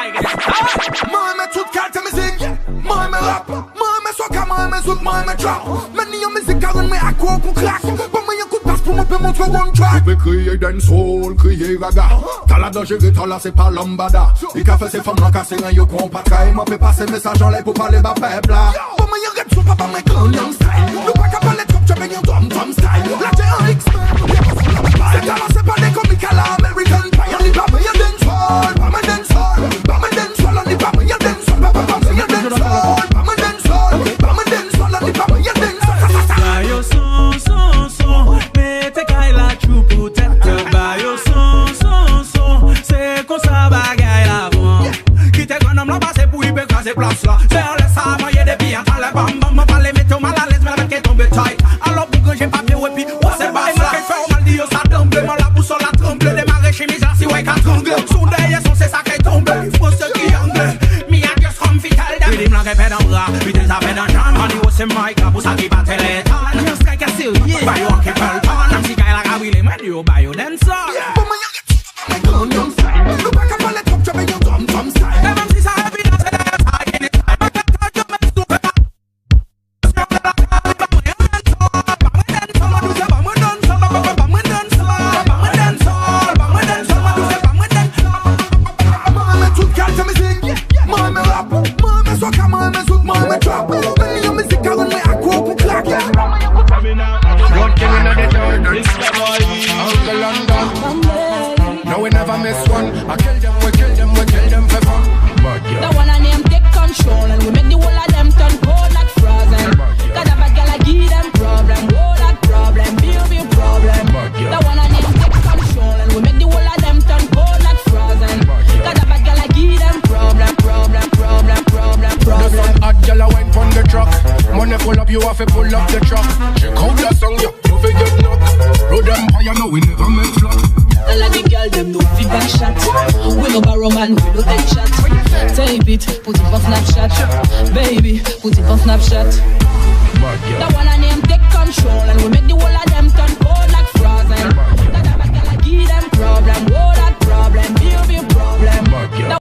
Moi me toute carte musique, moi me rap, moi me soca, moi me zouk, moi me trap. Meni yon musique car me à quoi qu'on craque. Pas moi yon coup de passe pour mon peu montrer one track. Tu peux crier dancehall, crier raga. T'as la danger que t'as là c'est pas lambada. Il a fait ses femmes là casser un yo qu'on pas trahi. Moi peut passer message en l'air pour parler bas peuple là. Pas moi yon rap sur papa moi Gangnam style. Nous pas qu'à parler trop tu veux yon tom style. Là t'es un X-Men. C'est là c'est pas des comiques à la American Pie. Y'en est pas mais y'a dancehall, pas mais dancehall. Pas mais dancehall, on est pas mais y'a dancehall. Pas mais y'a dancehall, pas mais dancehall. Pas mais dancehall, on est pas mais y'a dancehall. Bayo son, mette kay la chou pou tête. Bayo son, c'est comme ça bagay la bon. Qui te grand homme là passer pour y pécraser place là. C'est en laisse à manger des billes, t'as les bam, pas les mettre mal à l'aise, mais la mec est tombée tight. Alors pour que j'ai papier, ouais, puis, ouais, c'est pas ça. Fait mal dit, ça tremble, moi la boussole la tremble, démarrer chemise là, si ouais, qu'à tremble. Sous derrière son, c'est ça qui tombe. Il faut ce qui angle. Mi a just from vital dam. Il me la répète en bras, puis t'es appelé dans jambe. On dit, oh, c'est Mike, pour ça qui bat les temps. Just like a silly, bayo en qui peut le temps. Nam si kay la gabile, mais yo, bayo dancer. Pour moi, y'a Gangnam style. Nous pas qu'à parler trop, tu veux yon tom style. Et même si ça est évident, c'est la taille, il est taille. Mais quand tu mets tout le temps, sur la table, pas moi moi me toute carte musique, moi me rap, moi me soca, moi me zouk, moi me trap. Meni yon musique car me à quoi pour crack. One king in the dirt, Uncle London. No, we never miss one. I kill them, we kill them, we kill them for fun. The one I name take control and we make the whole of them turn cold like frozen. Got a bad girl I give them problem, whole like problem, big problem. The one I name take control and we make the whole of them turn cold like frozen. Got a bad girl I give them problem. The some hot girl I went from the truck. Money pull up, you have to pull up the truck. Check out the song, you fi get knocked. Road empire, no, we never make flop. All of the girl them know fi back shot. We no borrow man, we no take shot. Tape it, put it on Snapchat. Baby, put it on Snapchat. The one I name take control and we make the whole of them turn